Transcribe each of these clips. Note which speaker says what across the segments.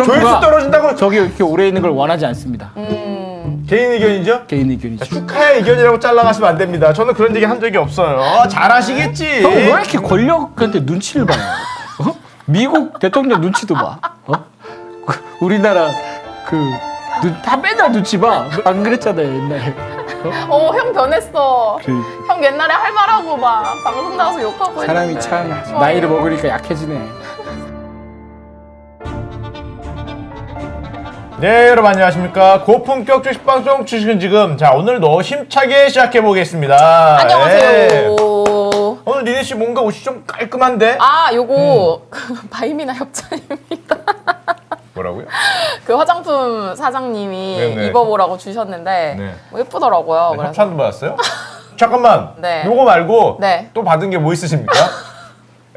Speaker 1: 조회수 떨어진다고
Speaker 2: 저기 이렇게 오래 있는 걸 원하지 않습니다.
Speaker 1: 개인 의견이죠?
Speaker 2: 개인 의견이죠.
Speaker 1: 축하의 의견이라고 잘라가시면 안 됩니다. 저는 그런 얘기 한 적이 없어요. 잘하시겠지.
Speaker 2: 형 왜 이렇게 권력한테 눈치를 봐요? 어? 미국 대통령 눈치도 봐. 어? 우리나라 다 맨날 눈치 봐. 안 그랬잖아요 옛날에.
Speaker 3: 형 변했어.
Speaker 2: 그러니까.
Speaker 3: 형 옛날에 할 말하고 막 방송 나와서 욕하고
Speaker 2: 사람이
Speaker 3: 했는데.
Speaker 2: 참
Speaker 3: 좋아요.
Speaker 2: 나이를 먹으니까 약해지네.
Speaker 1: 네, 여러분 안녕하십니까. 고품격 주식방송 주식은 지금. 자, 오늘도 힘차게 시작해 보겠습니다.
Speaker 3: 안녕하세요.
Speaker 1: 오늘 니네 씨 뭔가 옷이 좀 깔끔한데?
Speaker 3: 요거 바이미나 협찬입니다.
Speaker 1: 뭐라고요?
Speaker 3: 그 화장품 사장님이
Speaker 1: 네네.
Speaker 3: 입어보라고 주셨는데
Speaker 1: 네.
Speaker 3: 뭐 예쁘더라고요.
Speaker 1: 네,
Speaker 3: 그래서
Speaker 1: 협찬도 받았어요? 잠깐만.
Speaker 3: 네.
Speaker 1: 요거 말고
Speaker 3: 네.
Speaker 1: 또 받은 게 뭐 있으십니까?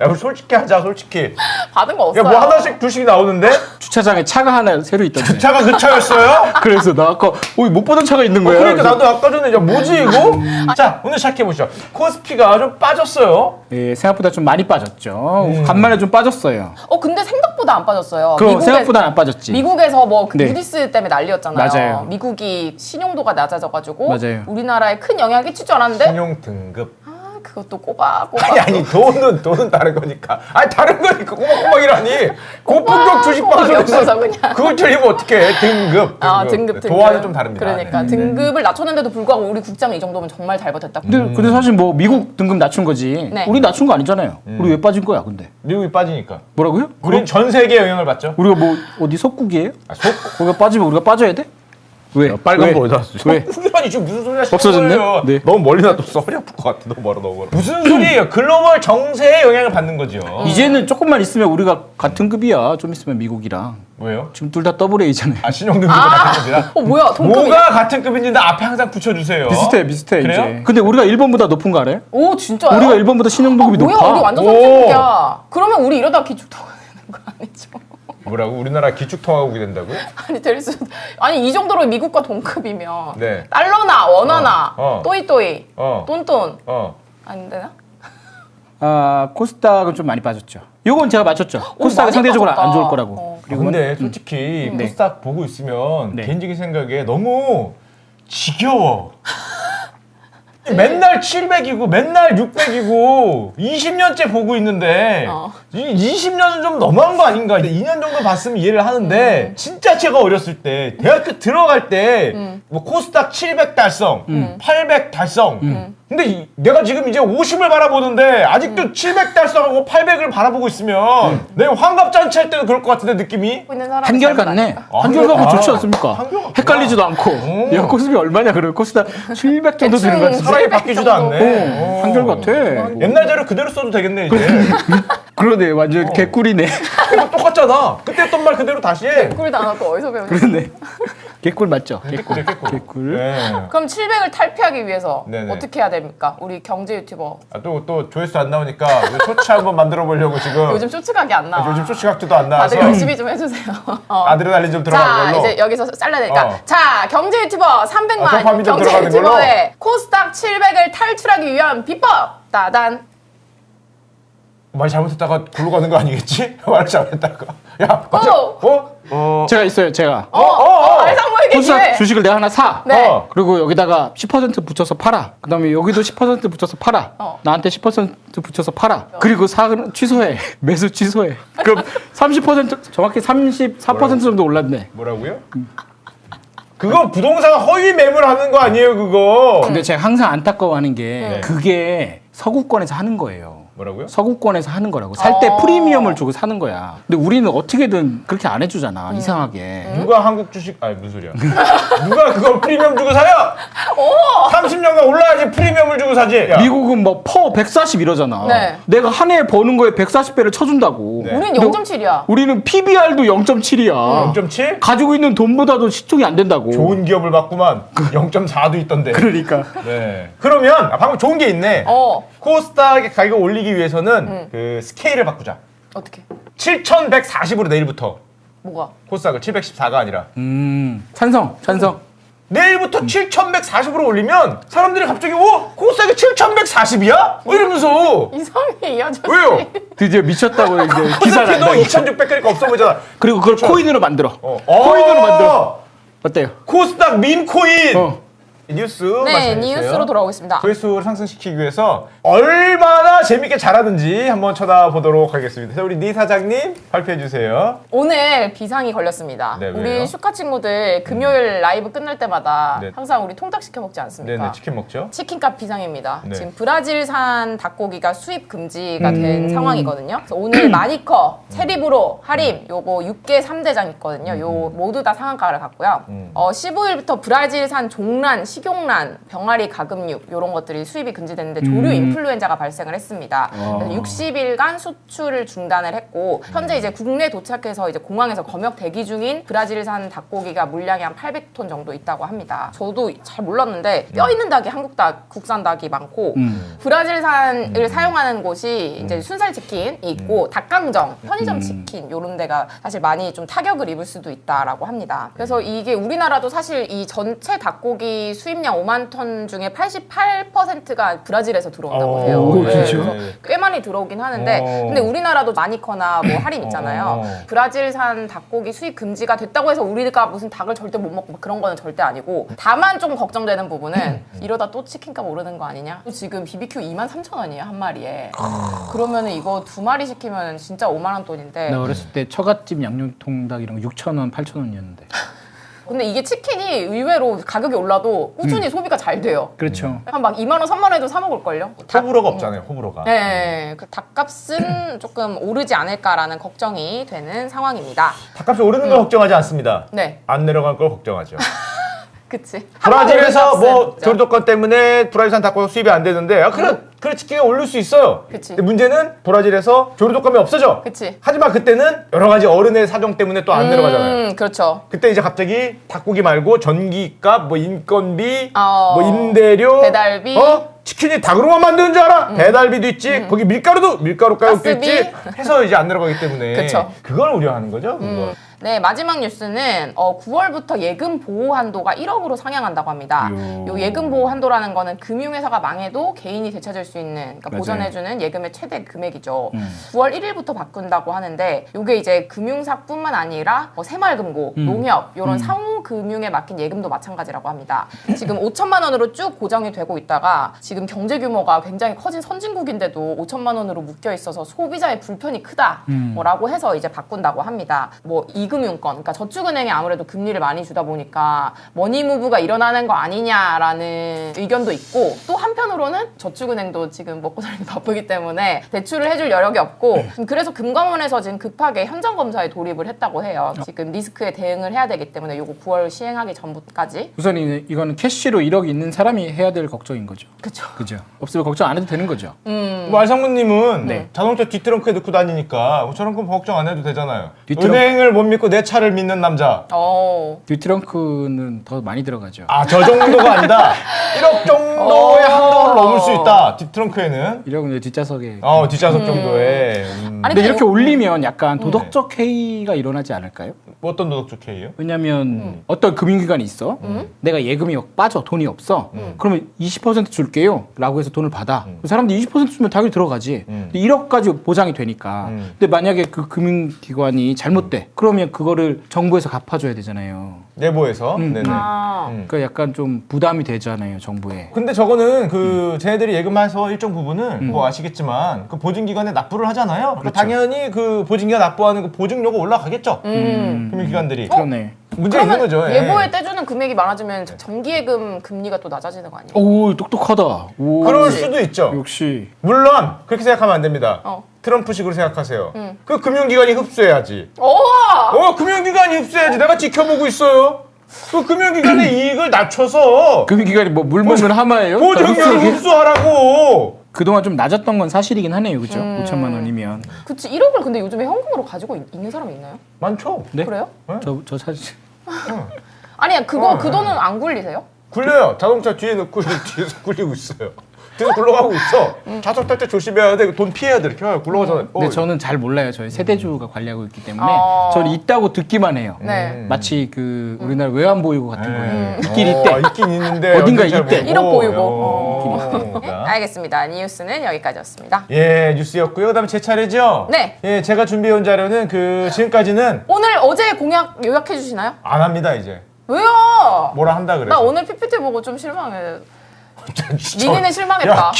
Speaker 1: 야, 우리 솔직히 하자, 솔직히.
Speaker 3: 받은 거
Speaker 1: 야,
Speaker 3: 없어요.
Speaker 1: 뭐 하나씩 둘씩 나오는데?
Speaker 2: 주차장에 차가 하나 새로 있던데.
Speaker 1: 차가 그 차였어요?
Speaker 2: 그래서 나 아까 못 보던 차가 있는 거야.
Speaker 1: 그러니까
Speaker 2: 그래서
Speaker 1: 나도 아까 전에 야 뭐지 이거? 자, 오늘 시작해 보시죠. 코스피가 좀 빠졌어요.
Speaker 2: 예, 생각보다 좀 많이 빠졌죠. 간만에 좀 빠졌어요.
Speaker 3: 근데 생각보다 안 빠졌어요.
Speaker 2: 그럼 생각보다 안 빠졌지.
Speaker 3: 미국에서 뭐
Speaker 2: 네.
Speaker 3: 무디스 때문에 난리였잖아요.
Speaker 2: 맞아요.
Speaker 3: 미국이 신용도가 낮아져가지고
Speaker 2: 맞아요.
Speaker 3: 우리나라에 큰 영향을 끼칠 줄 알았는데
Speaker 1: 신용 등급.
Speaker 3: 그것도 꼬박꼬박.
Speaker 1: 아니 돈은 다른 거니까. 아니 다른 거니까 꼬박꼬박이라니. 고품격 주식 방송에서
Speaker 3: 옆에서 그냥.
Speaker 1: 그걸 틀리면 어떡해? 등급.
Speaker 3: 등급.
Speaker 1: 도화는 좀 다릅니다.
Speaker 3: 그러니까
Speaker 1: 네.
Speaker 3: 등급을 낮췄는데도 불구하고 우리 국장이 이 정도면 정말 잘 버텼다.
Speaker 2: 근데 사실 뭐 미국 등급 낮춘 거지.
Speaker 3: 네.
Speaker 2: 우리 낮춘 거 아니잖아요. 우리 왜 빠진 거야, 근데?
Speaker 1: 미국이 빠지니까.
Speaker 2: 뭐라고요?
Speaker 1: 우린 전 세계에 영향을 받죠.
Speaker 2: 우리가 뭐 어디 속국이에요?
Speaker 1: 아,
Speaker 2: 거기가 빠지면 우리가 빠져야 돼? 왜?
Speaker 1: 빨간
Speaker 2: 왜?
Speaker 1: 거 어디다 놨어?
Speaker 2: 왜?
Speaker 1: 아니 지금 무슨 소리 하시는
Speaker 2: 없어졌네?
Speaker 1: 거예요?
Speaker 2: 네.
Speaker 1: 너무 멀리 놔뒀어. 허리 아플 것 같아. 너무 멀어 너무 멀어. 무슨 소리예요? 글로벌 정세에 영향을 받는 거죠.
Speaker 2: 이제는 조금만 있으면 우리가 같은 급이야. 좀 있으면 미국이랑.
Speaker 1: 왜요?
Speaker 2: 지금 둘 다 더블 A잖아요.
Speaker 1: 아 신용등급이 같은 급이라?
Speaker 3: 뭐야 동급이야?
Speaker 1: 뭐가 같은 급인지 나 앞에 항상 붙여주세요.
Speaker 2: 비슷해
Speaker 1: 그래요?
Speaker 2: 이제. 근데 우리가 일본보다 높은 거 알아요?
Speaker 3: 오 진짜요?
Speaker 2: 우리가 일본보다 신용등급이
Speaker 3: 뭐야
Speaker 2: 높아.
Speaker 3: 우리 완전
Speaker 1: 오.
Speaker 3: 선진국이야. 그러면 우리 이러다 기축통화 되는 거 아니죠?
Speaker 1: 뭐라고? 우리나라 기축통화국이 된다고요?
Speaker 3: 아니 될 수. 아니 이 정도로 미국과 동급이면
Speaker 1: 네.
Speaker 3: 달러나 원화나
Speaker 1: 어.
Speaker 3: 또이또이
Speaker 1: 어.
Speaker 3: 똔똔
Speaker 1: 어.
Speaker 3: 안 되나?
Speaker 2: 코스닥은 좀 많이 빠졌죠. 요건 제가 맞췄죠. 코스닥은
Speaker 3: 많이
Speaker 2: 상대적으로
Speaker 3: 빠졌다.
Speaker 2: 안 좋을 거라고.
Speaker 1: 아, 근데 솔직히 코스닥 보고 있으면
Speaker 2: 네.
Speaker 1: 개인적인 생각에 너무 지겨워. 맨날 700이고 맨날 600이고 20년째 보고 있는데 20년은 좀 너무한 거 아닌가. 2년 정도 봤으면 이해를 하는데 진짜 제가 어렸을 때 대학교 들어갈 때 뭐 코스닥 700 달성, 800 달성. 근데 내가 지금 이제 50을 바라보는데 아직도 700 달성하고 800을 바라보고 있으면 내가 환갑잔치 할 때도 그럴 것 같은데 느낌이.
Speaker 3: 있는 사람이
Speaker 2: 한결
Speaker 3: 잘
Speaker 2: 같네.
Speaker 3: 모르니까.
Speaker 2: 한결 같고 좋지 않습니까?
Speaker 1: 한결 같구나.
Speaker 2: 헷갈리지도 않고. 야, 코스피 얼마냐? 그러면 코스닥 700 정도 되는 거 같은데.
Speaker 1: 사람이
Speaker 3: 700
Speaker 1: 바뀌지도
Speaker 3: 정도.
Speaker 1: 않네.
Speaker 2: 한결 같아.
Speaker 1: 옛날대로 그대로 써도 되겠네 이제.
Speaker 2: 그러네. 완전 개꿀이네.
Speaker 1: 이거 똑같잖아. 그때 했던 말 그대로 다시 해.
Speaker 3: 꿀도 안 하고 어디서 배우냐?
Speaker 2: 그러네. 개꿀 맞죠?
Speaker 1: 개꿀.
Speaker 2: 개꿀.
Speaker 1: 네.
Speaker 3: 그럼 700을 탈피하기 위해서
Speaker 1: 네네.
Speaker 3: 어떻게 해야 됩니까? 우리 경제 유튜버
Speaker 1: 아, 또 조회수 안 나오니까 쇼츠 한번 만들어 보려고 지금.
Speaker 3: 요즘 쇼츠각이 안 나와.
Speaker 1: 요즘 쇼츠각도도 안 나와서
Speaker 3: 다들 열심히 좀 해주세요.
Speaker 1: 아드레날린 좀 들어가는
Speaker 3: 자
Speaker 1: 걸로.
Speaker 3: 이제 여기서 잘라야 되니까
Speaker 1: 어.
Speaker 3: 자 경제 유튜버 300만
Speaker 1: 도파민 좀
Speaker 3: 경제
Speaker 1: 들어가는
Speaker 3: 유튜버의 코스닥 700을 탈출하기 위한 비법 따단.
Speaker 1: 말 잘못했다가 골로 가는 거 아니겠지? 말 잘못했다가. 야, 맞아.
Speaker 3: 오!
Speaker 2: 제가 있어요. 제가.
Speaker 3: 알상무에게
Speaker 2: 코스닥
Speaker 3: 기회.
Speaker 2: 주식을 내가 하나 사.
Speaker 3: 네.
Speaker 2: 그리고 여기다가 10% 붙여서 팔아. 그다음에 여기도 10% 붙여서 팔아. 나한테 10% 붙여서 팔아. 그리고 취소해. 매수 취소해. 그럼 30% 정확히 34% 정도 올랐네.
Speaker 1: 뭐라고요? 그거 부동산 허위 매물하는 거 아니에요, 그거?
Speaker 2: 근데 제가 항상 안타까워하는 게 그게 서구권에서 하는 거예요.
Speaker 1: 뭐라고요?
Speaker 2: 서구권에서 하는 거라고. 살 때 프리미엄을 주고 사는 거야. 근데 우리는 어떻게든 그렇게 안 해주잖아. 이상하게.
Speaker 1: 누가 한국 주식 아니 무슨 소리야? 누가 그걸 프리미엄 주고 사요? 30년간 올라야지 프리미엄을 주고 사지. 야.
Speaker 2: 미국은 뭐 퍼 140 이러잖아.
Speaker 3: 네.
Speaker 2: 내가 한 해에 버는 거에 140배를 쳐준다고.
Speaker 1: 네.
Speaker 3: 우린 0.7이야.
Speaker 2: 우리는 PBR도 0.7이야.
Speaker 1: 0.7?
Speaker 2: 가지고 있는 돈보다도 시총이 안 된다고.
Speaker 1: 좋은 기업을 봤구만. 0.4도 있던데.
Speaker 2: 그러니까.
Speaker 1: 네. 그러면 방금 좋은 게 있네. 코스닥의 가격을 올리기 위해서는 그 스케일을 바꾸자.
Speaker 3: 어떻게?
Speaker 1: 7,140으로 내일부터
Speaker 3: 뭐가?
Speaker 1: 코스닥을 714가 아니라
Speaker 2: 찬성.
Speaker 1: 내일부터 7,140으로 올리면 사람들이 갑자기 코스닥이 7,140이야? 이러면서
Speaker 3: 이상해 이 아저씨.
Speaker 1: 왜요?
Speaker 2: 드디어 미쳤다고 이제 기사가
Speaker 1: 코스닥도 2,600개니까 없어 보이잖아.
Speaker 2: 그리고 그걸 코인으로 만들어.
Speaker 1: 코인으로
Speaker 2: 만들어. 어때요?
Speaker 1: 코스닥 밈코인. 뉴스
Speaker 3: 네,
Speaker 1: 말씀해주세요.
Speaker 3: 뉴스로 돌아오겠습니다.
Speaker 1: 조회수를 상승시키기 위해서 얼마나 재밌게 잘하는지 한번 쳐다보도록 하겠습니다. 그래서 우리 니 사장님 발표해 주세요.
Speaker 3: 오늘 비상이 걸렸습니다.
Speaker 1: 네, 왜요?
Speaker 3: 우리 슈카 친구들 금요일 라이브 끝날 때마다
Speaker 1: 네.
Speaker 3: 항상 우리 통닭 시켜 먹지 않습니까?
Speaker 1: 네네, 치킨 먹죠.
Speaker 3: 치킨값 비상입니다.
Speaker 1: 네.
Speaker 3: 지금 브라질산 닭고기가 수입 금지가 된 상황이거든요. 그래서 오늘 마니커, 체리브로, 하림 요거 6개 3대장 있거든요. 요 모두 다 상한가를 갔고요. 15일부터 브라질산 종란, 식용란, 병아리 가금육 이런 것들이 수입이 금지됐는데 조류 인플루엔자가 발생을 했습니다. 그래서 60일간 수출을 중단을 했고 현재 이제 국내 도착해서 이제 공항에서 검역 대기 중인 브라질산 닭고기가 물량이 한 800톤 정도 있다고 합니다. 저도 잘 몰랐는데 뼈 있는 닭이 한국 닭, 국산 닭이 많고 브라질산을 사용하는 곳이 이제 순살 치킨이 있고 닭강정, 편의점 치킨 이런 데가 사실 많이 좀 타격을 입을 수도 있다라고 합니다. 그래서 이게 우리나라도 사실 이 전체 닭고기 수입량 5만 톤 중에 88%가 브라질에서 들어온다고 해요.
Speaker 2: 오,
Speaker 3: 네,
Speaker 2: 진짜요?
Speaker 3: 그래서 꽤 많이 들어오긴 하는데 근데 우리나라도 마니커나 뭐 할인 있잖아요. 브라질산 닭고기 수입 금지가 됐다고 해서 우리가 무슨 닭을 절대 못 먹고 막 그런 거는 절대 아니고 다만 좀 걱정되는 부분은 이러다 또 치킨값 오르는 거 아니냐? 지금 BBQ 23,000원이에요 한 마리에. 그러면은 이거 두 마리 시키면 진짜 5만 원 돈인데
Speaker 2: 나 어렸을 때 처갓집 양념통닭 이런 거 6,000원, 8,000원이었는데.
Speaker 3: 근데 이게 치킨이 의외로 가격이 올라도 꾸준히 소비가 잘 돼요.
Speaker 2: 그렇죠.
Speaker 3: 한 막 2만 원, 3만 원에도 사 먹을걸요?
Speaker 1: 호불호가 없잖아요. 호불호가.
Speaker 3: 네, 그 닭값은 조금 오르지 않을까라는 걱정이 되는 상황입니다.
Speaker 1: 닭값이 오르는 걸 걱정하지 않습니다.
Speaker 3: 네,
Speaker 1: 안 내려갈 걸 걱정하죠.
Speaker 3: 그치.
Speaker 1: 브라질에서
Speaker 3: 한번 오른
Speaker 1: 뭐
Speaker 3: 값은
Speaker 1: 조류독감 때문에 브라질산 닭고기 수입이 안 되는데 그래 치킨이 오를 수 있어요.
Speaker 3: 그치.
Speaker 1: 근데 문제는 브라질에서 조류독감이 없어져.
Speaker 3: 그치.
Speaker 1: 하지만 그때는 여러 가지 어른의 사정 때문에 또 안 내려가잖아요.
Speaker 3: 그렇죠.
Speaker 1: 그때 이제 갑자기 닭고기 말고 전기값, 뭐 인건비,
Speaker 3: 어,
Speaker 1: 뭐 임대료,
Speaker 3: 배달비.
Speaker 1: 치킨이 닭으로만 만드는 줄 알아? 배달비도 있지. 거기 밀가루도 밀가루 가격도
Speaker 3: 가스비.
Speaker 1: 있지. 해서 이제 안 내려가기 때문에
Speaker 3: 그쵸.
Speaker 1: 그걸 우려하는 거죠. 그거.
Speaker 3: 네, 마지막 뉴스는 9월부터 예금 보호 한도가 1억으로 상향한다고 합니다. 요 예금 보호 한도라는 거는 금융회사가 망해도 개인이 되찾을 수 있는, 그러니까
Speaker 2: 맞아요.
Speaker 3: 보전해주는 예금의 최대 금액이죠. 9월 1일부터 바꾼다고 하는데 요게 이제 금융사뿐만 아니라 새마을금고, 농협 이런 상호 금융에 맡긴 예금도 마찬가지라고 합니다. 지금 5천만 원으로 쭉 고정이 되고 있다가 지금 경제 규모가 굉장히 커진 선진국인데도 5천만 원으로 묶여 있어서 소비자의 불편이 크다 뭐라고 해서 이제 바꾼다고 합니다. 뭐 이금융권, 그러니까 저축은행이 아무래도 금리를 많이 주다 보니까 머니무브가 일어나는 거 아니냐라는 의견도 있고 또 한편으로는 저축은행도 지금 먹고 살기 바쁘기 때문에 대출을 해줄 여력이 없고 그래서 금감원에서 지금 급하게 현장 검사에 돌입을 했다고 해요. 지금 리스크에 대응을 해야 되기 때문에 요거 9월 시행하기 전부까지.
Speaker 2: 우선 이거는 캐시로 1억 있는 사람이 해야 될 걱정인 거죠.
Speaker 3: 그쵸.
Speaker 2: 그죠? 없으면 걱정 안 해도 되는 거죠.
Speaker 1: 뭐 알상무님은
Speaker 3: 네.
Speaker 1: 자동차 뒷트렁크에 넣고 다니니까 저런 건 걱정 안 해도 되잖아요.
Speaker 2: 뒷트렁크-
Speaker 1: 은행을 못 믿고 내 차를 믿는 남자.
Speaker 2: 뒷트렁크는 더 많이 들어가죠.
Speaker 1: 아, 저 정도가 아니다. 1억 정도의 한도를 넘을 수 있다. 뒷트렁크에는.
Speaker 2: 1억은 이제 뒷좌석에.
Speaker 1: 뒷좌석 정도에.
Speaker 3: 아니,
Speaker 2: 근데 이렇게
Speaker 3: 요-
Speaker 2: 올리면 약간 도덕적 해이가 일어나지 않을까요?
Speaker 1: 뭐 어떤 도덕적 K예요?
Speaker 2: 왜냐면 어떤 금융기관이 있어. 내가 예금이 빠져. 돈이 없어. 그러면 20% 줄게요. 라고 해서 돈을 받아. 그 사람들이 20% 주면 당연히 들어가지. 근데 1억까지 보장이 되니까. 근데 만약에 그 금융기관이 잘못돼. 그러면 그거를 정부에서 갚아줘야 되잖아요.
Speaker 1: 내부에서. 네네.
Speaker 2: 그러니까 약간 좀 부담이 되잖아요. 정부에.
Speaker 1: 근데 저거는 쟤네들이 예금해서 일정 부분은 뭐 아시겠지만 그 보증기관에 납부를 하잖아요. 그렇죠. 당연히 그 보증기관 납부하는 그 보증료가 올라가겠죠. 금융기관들이.
Speaker 2: 그러네.
Speaker 1: 문제가 있는
Speaker 3: 그러면
Speaker 1: 거죠. 예.
Speaker 3: 예보에 떼주는 금액이 많아지면 정기예금 금리가 또 낮아지는 거 아니에요?
Speaker 2: 오, 똑똑하다. 오.
Speaker 1: 그럴 수도 있죠.
Speaker 2: 역시.
Speaker 1: 물론 그렇게 생각하면 안 됩니다. 트럼프식으로 생각하세요. 그 금융기관이 흡수해야지. 금융기관이 흡수해야지. 내가 지켜보고 있어요. 그 금융기관의 이익을 낮춰서
Speaker 2: 금융기관이 뭐 물 먹는 하마예요?
Speaker 1: 보증료를 흡수하라고.
Speaker 2: 그동안 좀 낮았던 건 사실이긴 하네요. 그죠? 5천만 원이면.
Speaker 3: 그치, 1억을 근데 요즘에 현금으로 가지고 있는 사람이 있나요?
Speaker 1: 많죠.
Speaker 2: 네?
Speaker 3: 그래요?
Speaker 2: 저 사실.
Speaker 3: 아니, 그 돈은 안 굴리세요?
Speaker 1: 굴려요. 자동차 뒤에 넣고 뒤에서 굴리고 있어요. 계속 굴러가고 있어. 자석 탈 때 조심해야 돼. 돈 피해야 돼. 이렇게 굴러가잖아요.
Speaker 2: 근데 저는 잘 몰라요. 저희 세대주가 관리하고 있기 때문에 저는 있다고 듣기만 해요.
Speaker 3: 네.
Speaker 2: 마치 그 우리나라 외환보유고 같은 거예요. 있긴 있대.
Speaker 1: 있긴 있는데
Speaker 2: 어딘가
Speaker 1: 잘
Speaker 2: 있대.
Speaker 1: 모르고.
Speaker 3: 1억 보유고.
Speaker 1: 자.
Speaker 3: 알겠습니다. 뉴스는 여기까지였습니다.
Speaker 1: 예, 뉴스였고요. 그다음에 제 차례죠.
Speaker 3: 네.
Speaker 1: 예, 제가 준비해온 자료는 지금까지는
Speaker 3: 오늘 어제 공약 요약해 주시나요?
Speaker 1: 안 합니다 이제.
Speaker 3: 왜요?
Speaker 1: 뭐라 한다 그래서.
Speaker 3: 나 오늘 PPT 보고 좀 실망해.
Speaker 1: 진짜.
Speaker 3: 민희는 실망했다.
Speaker 1: 야,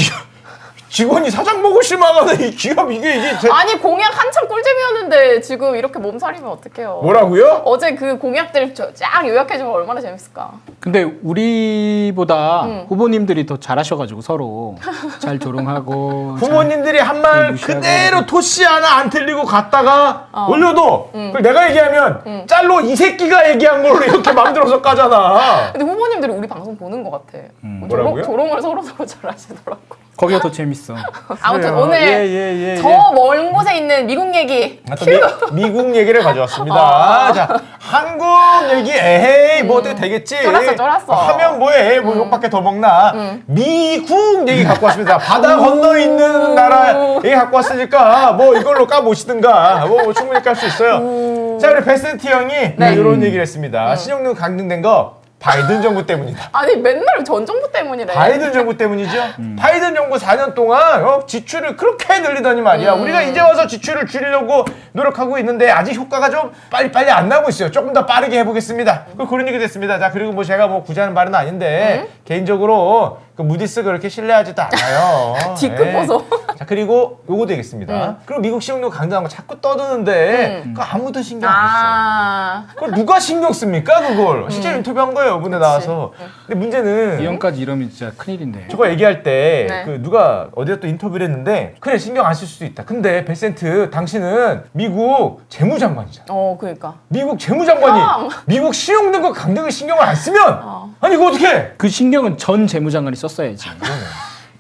Speaker 1: 직원이 사장 보고 실망하는 이 기업 이게
Speaker 3: 아니 공약 한참 꿀잼이었는데 지금 이렇게 몸살이면 어떡해요.
Speaker 1: 뭐라고요?
Speaker 3: 어제 그 공약들 쫙 요약해주면 얼마나 재밌을까.
Speaker 2: 근데 우리보다 후보님들이 더 잘하셔가지고 서로 잘 조롱하고
Speaker 1: 부모님들이 한 말
Speaker 2: 무시하고.
Speaker 1: 그대로 토시 하나 안 틀리고 갔다가 올려도 그걸 내가 얘기하면 짤로 이 새끼가 얘기한 걸로 이렇게 만들어서 까잖아.
Speaker 3: 근데 후보님들이 우리 방송 보는 것 같아.
Speaker 1: 뭐라고요?
Speaker 3: 조롱을 서로 잘 하시더라고.
Speaker 2: 거기가 더 재밌어.
Speaker 3: 아무튼
Speaker 1: 그래요.
Speaker 3: 오늘
Speaker 1: 예.
Speaker 3: 저 먼 곳에 있는 미국 얘기.
Speaker 1: 아, 또 미국 얘기를 가져왔습니다. 자, 한국 얘기 에헤이 뭐 어떻게 되겠지?
Speaker 3: 쫄았어.
Speaker 1: 하면 뭐해? 뭐 욕밖에 더 먹나? 미국 얘기 갖고 왔습니다. 바다 건너 있는 나라 얘기 갖고 왔으니까 뭐 이걸로 까보시든가 뭐 충분히 깔 수 있어요. 자, 우리 베센티 형이 이런 얘기를 했습니다. 신용등 강등된 거 바이든 정부 때문이다.
Speaker 3: 아니 맨날 전 정부 때문이래.
Speaker 1: 바이든 정부 때문이죠. 바이든 정부 4년 동안 지출을 그렇게 늘리더니 말이야. 우리가 이제 와서 지출을 줄이려고 노력하고 있는데 아직 효과가 좀 빨리 안 나고 있어요. 조금 더 빠르게 해보겠습니다. 그런 얘기 됐습니다. 자, 그리고 뭐 제가 뭐 굳이 하는 말은 아닌데 개인적으로 그 무디스 그렇게 신뢰하지도 않아요.
Speaker 3: 뒤끝 보소.
Speaker 1: 자, 그리고 요거 되겠습니다. 그리고 미국 신용등 강등한 거 자꾸 떠드는데 그거 아무도 신경 안 써요. 그걸 누가 신경 씁니까 그걸? 실제 인터뷰한 거예요 이번에 나와서. 근데 문제는
Speaker 2: 이 형까지 이러면 진짜 큰일인데.
Speaker 1: 저거 얘기할 때
Speaker 3: 네.
Speaker 1: 그 누가 어디다 또 인터뷰를 했는데 그래 신경 안 쓸 수도 있다. 근데 베센트 당신은 미국 재무장관이잖아.
Speaker 3: 그러니까.
Speaker 1: 미국 재무장관이
Speaker 3: 형!
Speaker 1: 미국 신용등급 강등을 신경을 안 쓰면 아니 이거 어떡해?
Speaker 2: 그 신경은 전 재무장관이 썼어야지.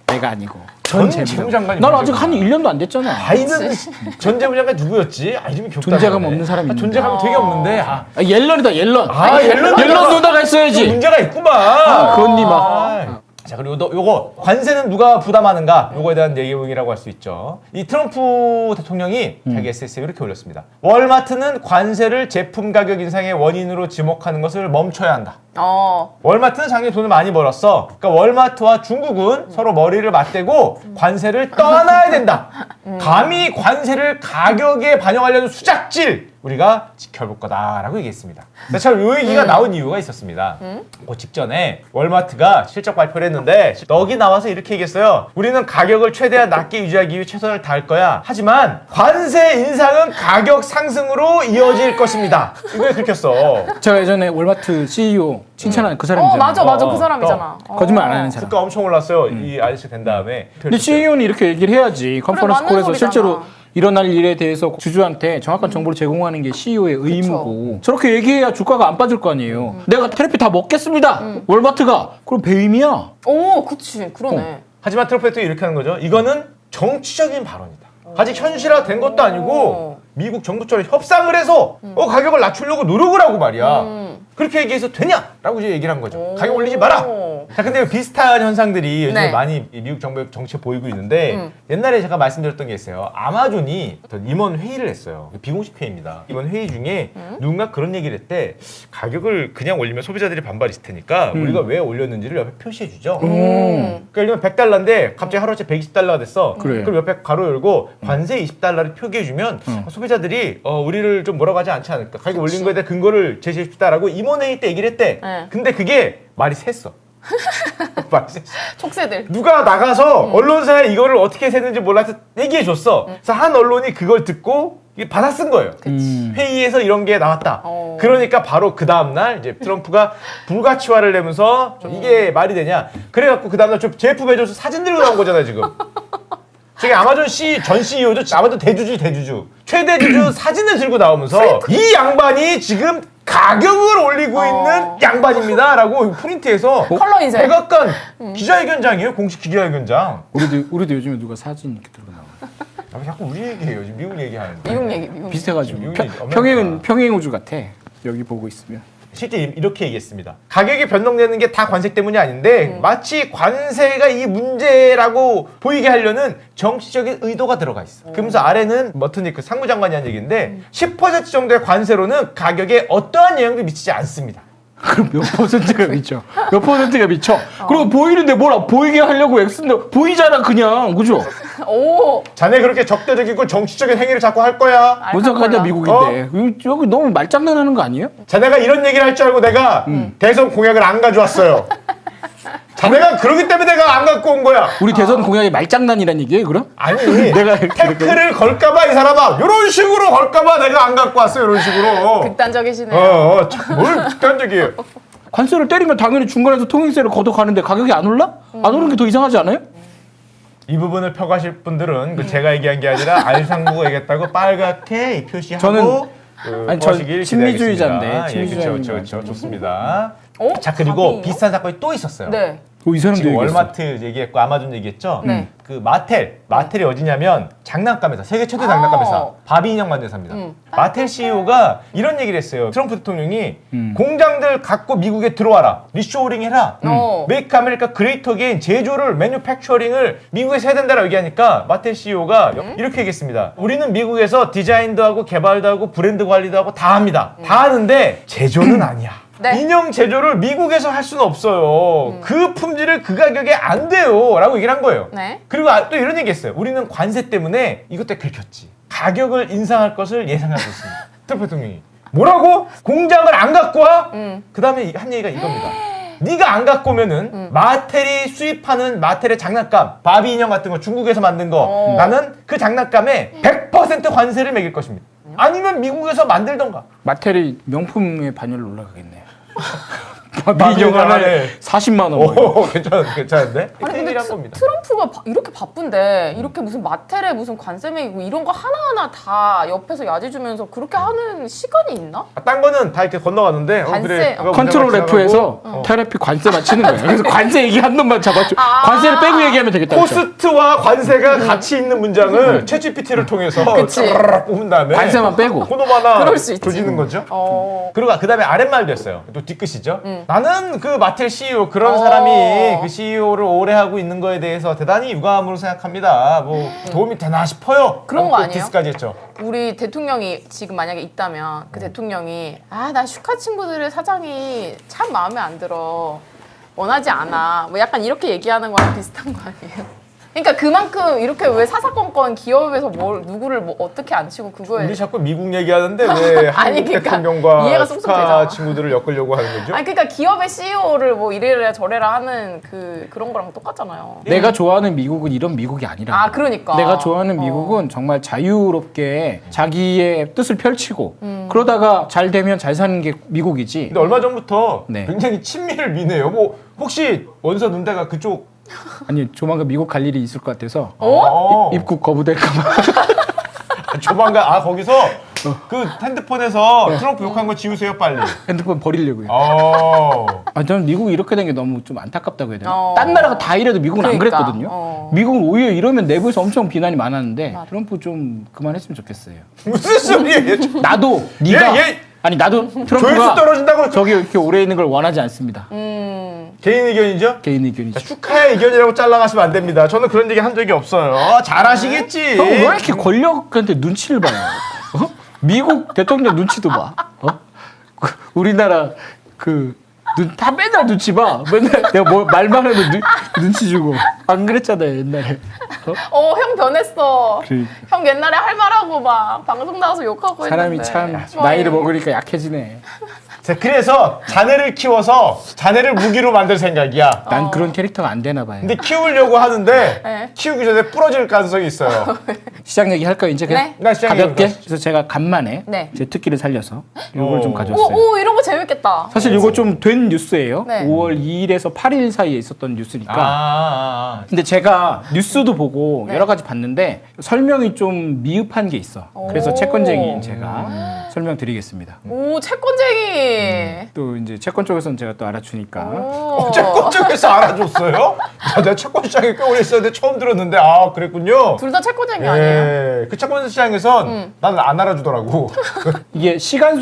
Speaker 2: 내가 아니고.
Speaker 1: 전 재무장관이
Speaker 2: 난 아직 한 1년도 안 됐잖아.
Speaker 1: 바이든 전 재무장관 누구였지? 이름이 기억도 안
Speaker 2: 존재감
Speaker 1: 나네.
Speaker 2: 없는 사람이 있는데.
Speaker 1: 존재감이 되게 없는데.
Speaker 2: 옐런이다 옐런.
Speaker 1: 옐런
Speaker 2: 누나가 했어야지.
Speaker 1: 문제가 있구만.
Speaker 2: 그언니 막.
Speaker 1: 자, 그리고 요거 관세는 누가 부담하는가? 요거에 대한 내용이라고 할 수 있죠. 이 트럼프 대통령이 자기 SNS에 이렇게 올렸습니다. 월마트는 관세를 제품 가격 인상의 원인으로 지목하는 것을 멈춰야 한다. 월마트는 작년에 돈을 많이 벌었어. 그러니까 월마트와 중국은 서로 머리를 맞대고 관세를 떠나야 된다. 감히 관세를 가격에 반영하려는 수작질 우리가 지켜볼 거다라고 얘기했습니다. 근데 참 이 얘기가 나온 이유가 있었습니다. 그 직전에 월마트가 실적 발표를 했는데 여기 나와서 이렇게 얘기했어요. 우리는 가격을 최대한 낮게 유지하기 위해 최선을 다할 거야. 하지만 관세 인상은 가격 상승으로 이어질 것입니다. 이걸 긁혔어.
Speaker 2: 제가 예전에 월마트 CEO 칭찬한 그 사람이잖아.
Speaker 3: 맞아 그 사람이잖아.
Speaker 2: 거짓말 안 하는 사람.
Speaker 1: 그러니까 엄청 올랐어요. 이 아저씨 된 다음에.
Speaker 2: 근데 CEO는 이렇게 얘기를 해야지. 컨퍼런스
Speaker 3: 맞는
Speaker 2: 콜에서
Speaker 3: 소리잖아.
Speaker 2: 실제로 일어날 일에 대해서 주주한테 정확한 정보를 제공하는 게 CEO의 의무고 저렇게 얘기해야 주가가 안 빠질 거 아니에요. 내가 테레피 다 먹겠습니다. 월마트가. 그럼 배임이야.
Speaker 3: 그치 그러네.
Speaker 1: 하지만 트럼프도 이렇게 하는 거죠. 이거는 정치적인 발언이다. 아직 현실화된 것도 아니고 미국 정부처럼 협상을 해서 가격을 낮추려고 노력을 하고 말이야. 그렇게 얘기해서 되냐라고 이제 얘기를 한 거죠. 가격 올리지 마라. 자, 근데 비슷한 현상들이 요즘에
Speaker 3: 네.
Speaker 1: 많이 미국 정부의 정치에 보이고 있는데 옛날에 제가 말씀드렸던 게 있어요. 아마존이 어떤 임원 회의를 했어요. 비공식 회의입니다. 이번 회의 중에 누군가 그런 얘기를 했대. 가격을 그냥 올리면 소비자들이 반발이 있을 테니까 우리가 왜 올렸는지를 옆에 표시해 주죠. 그러니까 예를 들면 100달러인데 갑자기 하루아침에 120달러가 됐어.
Speaker 2: 그래.
Speaker 1: 그럼 옆에 가로 열고 관세 20달러를 표기해 주면 소비자들이 우리를 좀 뭐라고 하지 않지 않을까. 가격 올린 거에 대한 근거를 제시해 줍시다라고 임원회의 때 얘기를 했대.
Speaker 3: 네.
Speaker 1: 근데 그게 말이 샜어. 말이 샜어.
Speaker 3: 촉새들.
Speaker 1: 누가 나가서 언론사에 이거를 어떻게 샜는지 몰라서 얘기해 줬어. 그래서 한 언론이 그걸 듣고 받아 쓴 거예요. 회의에서 이런 게 나왔다. 그러니까 바로 그 다음날 이제 트럼프가 불가치화를 내면서 이게 말이 되냐. 그래갖고 그 다음날 좀 제프 베조스 사진 들고 나온 거잖아요 지금. 저기 아마존 전 CEO죠. 아마존 대주주. 최대 주주 사진을 들고 나오면서 이 양반이 지금 가격을 올리고 있는 양반입니다. 프린트해서
Speaker 3: 컬러 인쇄.
Speaker 1: 백악관 기자회견장이에요. 공식 기자회견장.
Speaker 2: 우리도 요즘에 누가 사진 이렇게 들고 나와.
Speaker 1: 자꾸 우리 얘기해요. 지금 미국 얘기하는데.
Speaker 3: 미국 얘기.
Speaker 2: 비슷해가지고
Speaker 1: 미국 얘기.
Speaker 2: 평행 우주 같아. 여기 보고 있으면.
Speaker 1: 실제 이렇게 얘기했습니다. 가격이 변동되는 게 다 관세 때문이 아닌데 마치 관세가 이 문제라고 보이게 하려는 정치적인 의도가 들어가 있어. 그러면서 아래는 머트니크 상무장관이 한 얘기인데 10% 정도의 관세로는 가격에 어떠한 영향도 미치지 않습니다.
Speaker 2: 그럼 몇 퍼센트가 미쳐? 몇 퍼센트가 미쳐? 그리고 보이는데 뭘 보이게 하려고 애쓴데 보이잖아 그냥 그죠?
Speaker 3: 오.
Speaker 1: 자네 그렇게 적대적이고 정치적인 행위를 자꾸 할 거야.
Speaker 2: 뭔 상관이야 미국인데 여기 너무 말장난하는 거 아니에요?
Speaker 1: 자네가 이런 얘기를 할 줄 알고 내가 대선 공약을 안 가져왔어요. 자네가 그러기 때문에 내가 안 갖고 온 거야.
Speaker 2: 우리 대선 공약이 말장난이란 얘기예요 그럼?
Speaker 1: 아니
Speaker 2: 내가
Speaker 1: 태클을 걸까봐 이 사람아 이런 식으로 걸까봐 내가 안 갖고 왔어요. 이런 식으로.
Speaker 3: 극단적이시네요.
Speaker 1: 뭘 극단적이에요.
Speaker 2: 관세를 때리면 당연히 중간에서 통행세를 걷어가는데 가격이 안 올라? 안 오르는 게 더 이상하지 않아요?
Speaker 1: 이 부분을 펴가실 분들은 그 제가 얘기한 게 아니라 알상무가 얘기했다고 빨갛게 표시하고
Speaker 2: 저는 아니, 저
Speaker 1: 보시길
Speaker 2: 친미주의자인데,
Speaker 1: 기대하겠습니다.
Speaker 2: 친미주의자인데.
Speaker 1: 그렇죠. 좋습니다.
Speaker 3: 어?
Speaker 1: 자 그리고
Speaker 3: 가비요?
Speaker 1: 비슷한 사건이 또 있었어요.
Speaker 3: 네.
Speaker 2: 이 사람도
Speaker 1: 지금
Speaker 2: 얘기했어.
Speaker 1: 월마트 얘기했고 아마존 얘기했죠.
Speaker 3: 네.
Speaker 1: 그 마텔이 어디냐면 장난감 회사, 세계 최대 장난감 회사, 바비 인형 만든 회사입니다. 마텔 CEO가 이런 얘기를 했어요. 트럼프 대통령이 공장들 갖고 미국에 들어와라, 리쇼어링 해라, 메이크 아메리카 그레이트 어게인 제조를 매뉴팩처링을 미국에서 해야 된다라고 얘기하니까 마텔 CEO가 이렇게 얘기했습니다. 우리는 미국에서 디자인도 하고 개발도 하고 브랜드 관리도 하고 다 합니다. 다 하는데 제조는 아니야.
Speaker 3: 네.
Speaker 1: 인형 제조를 미국에서 할 수는 없어요. 그 품질을 그 가격에 안 돼요. 라고 얘기를 한 거예요.
Speaker 3: 네.
Speaker 1: 그리고 또 이런 얘기 했어요. 우리는 관세 때문에 이것 때 긁혔지. 가격을 인상할 것을 예상하고 있습니다. 트럼프 대통령이. 뭐라고? 공장을 안 갖고 와? 그 다음에 한 얘기가 이겁니다. 네가 안 갖고 오면은 마텔이 수입하는 마텔의 장난감, 바비 인형 같은 거 중국에서 만든 거 나는 그 장난감에 100% 관세를 매길 것입니다. 아니면 미국에서 만들던가.
Speaker 2: 마텔이 명품의 반열로 올라가겠네요.
Speaker 1: 바비
Speaker 2: 인형 하나에
Speaker 1: 하나에
Speaker 2: 40만 원.
Speaker 1: 오, 괜찮은데?
Speaker 3: 아니 근데
Speaker 1: 한 겁니다.
Speaker 3: 트럼프가 이렇게 바쁜데 이렇게 무슨 마텔에 무슨 관세 매기고 이런 거 하나하나 다 옆에서 야지 주면서 그렇게 하는 시간이 있나?
Speaker 1: 딴 거는 다 이렇게 건너가는데
Speaker 3: 관세,
Speaker 1: 그거
Speaker 2: 컨트롤
Speaker 1: 문제가
Speaker 2: F에서
Speaker 1: 지나가고,
Speaker 2: 테레피 관세 맞추는 거예요. 그래서 관세 얘기 한 놈만 잡아줘. 관세를 빼고 얘기하면 되겠다. 그렇죠?
Speaker 1: 코스트와 관세가 같이 있는 문장을 챗GPT를 통해서
Speaker 3: 그치.
Speaker 1: 쫙 뽑은 다음에
Speaker 2: 관세만 빼고.
Speaker 1: 그놈 하나
Speaker 3: 그럴 수 있지.
Speaker 1: 조지는 거죠.
Speaker 3: 어.
Speaker 1: 그리고 그 다음에 아랫말도 했어요. 또 뒤끝이죠. 나는 그 마텔 CEO 그런 사람이 그 CEO를 오래 하고 있는 거에 대해서 대단히 유감으로 생각합니다. 뭐 도움이 되나 싶어요.
Speaker 3: 그런
Speaker 1: 라고
Speaker 3: 거
Speaker 1: 또
Speaker 3: 아니에요?
Speaker 1: 디스까지 했죠.
Speaker 3: 우리 대통령이 지금 만약에 있다면 그 대통령이 나 슈카 친구들의 사장이 참 마음에 안 들어. 원하지 않아. 뭐 약간 이렇게 얘기하는 거랑 비슷한 거 아니에요? 그러니까 그만큼 이렇게 왜 사사건건 기업에서 누구를 뭐 어떻게 안 치고 그거에
Speaker 1: 우리 자꾸 미국 얘기하는데 왜
Speaker 3: 아니,
Speaker 1: 한국
Speaker 3: 그러니까
Speaker 1: 대통령과
Speaker 3: 이해가 쏙쏙
Speaker 1: 스타
Speaker 3: 되잖아.
Speaker 1: 친구들을 엮으려고 하는 거죠?
Speaker 3: 아니 그러니까 기업의 CEO를 뭐 이래라 저래라 하는 그런 거랑 똑같잖아요.
Speaker 2: 내가 좋아하는 미국은 이런 미국이 아니라.
Speaker 3: 아 그러니까
Speaker 2: 내가 좋아하는 미국은 정말 자유롭게 자기의 뜻을 펼치고 그러다가 잘 되면 잘 사는 게 미국이지.
Speaker 1: 근데 얼마 전부터
Speaker 2: 네.
Speaker 1: 굉장히 친미를 미네요. 뭐 혹시 원서 눈대가 그쪽
Speaker 2: 아니 조만간 미국 갈 일이 있을 것 같아서 입국 거부될까봐.
Speaker 1: 조만간 거기서 그 핸드폰에서 트럼프 욕한 거 지우세요 빨리.
Speaker 2: 핸드폰 버리려고요. 저는 미국이 이렇게 된 게 너무 좀 안타깝다고 해야 되나? 딴 나라가 다 이래도 미국은 안
Speaker 3: 그러니까.
Speaker 2: 그랬거든요. 미국은 오히려 이러면 내부에서 엄청 비난이 많았는데 트럼프 좀 그만했으면 좋겠어요.
Speaker 1: 무슨 소리예요?
Speaker 2: 나도 네가 아니 나도
Speaker 1: 조회수
Speaker 2: 트럼프가
Speaker 1: 떨어진다고
Speaker 2: 저기 이렇게 오래 있는 걸 원하지 않습니다.
Speaker 1: 개인 의견이죠?
Speaker 2: 개인 의견이죠.
Speaker 1: 축하의 의견이라고 잘라가시면 안 됩니다. 저는 그런 얘기 한 적이 없어요. 잘하시겠지.
Speaker 2: 형 왜 이렇게 권력한테 눈치를 봐요? 미국 대통령 눈치도 봐. 우리나라 다 맨날 눈치 봐. 맨날 내가 뭐 말만 해도 눈치 주고. 안 그랬잖아요 옛날에.
Speaker 3: 형 변했어.
Speaker 2: 그러니까.
Speaker 3: 형 옛날에 할 말하고 막 방송 나와서 욕하고
Speaker 2: 사람이
Speaker 3: 했는데.
Speaker 2: 참 나이를 먹으니까 약해지네.
Speaker 1: 자, 그래서 자네를 키워서 자네를 무기로 만들 생각이야.
Speaker 2: 난 그런 캐릭터가 안 되나 봐요.
Speaker 1: 근데 키우려고 하는데
Speaker 3: 네.
Speaker 1: 키우기 전에 부러질 가능성이 있어요.
Speaker 2: 시장 얘기 할까요 이제 그냥?
Speaker 3: 네.
Speaker 1: 나 시장
Speaker 2: 가볍게.
Speaker 1: 얘기
Speaker 2: 그래서 제가 간만에
Speaker 3: 네.
Speaker 2: 제 특기를 살려서 이걸 좀 가져왔어요.
Speaker 3: 오 이런 거 재밌겠다.
Speaker 2: 사실 이거 좀 된 뉴스예요.
Speaker 3: 네.
Speaker 2: 5월 2일에서 8일 사이에 있었던 뉴스니까.
Speaker 1: 아.
Speaker 2: 근데 제가 뉴스도 보고
Speaker 3: 네.
Speaker 2: 여러 가지 봤는데 설명이 좀 미흡한 게 있어. 그래서
Speaker 3: 오.
Speaker 2: 채권쟁이인 제가 설명드리겠습니다.
Speaker 3: 오, 채권쟁이.
Speaker 2: 또 이제 채권 쪽에서는 제가 또 알아주니까.
Speaker 3: 오.
Speaker 1: 채권 쪽에서 알아줬어요? 내가 채권 시장에 꽤 오래 있었는데 처음 들었는데 아 그랬군요.
Speaker 3: 둘 다 채권쟁이 아니에요?
Speaker 1: 그 채권 시장에선 나는 안 알아주더라고.
Speaker 2: 이게 시간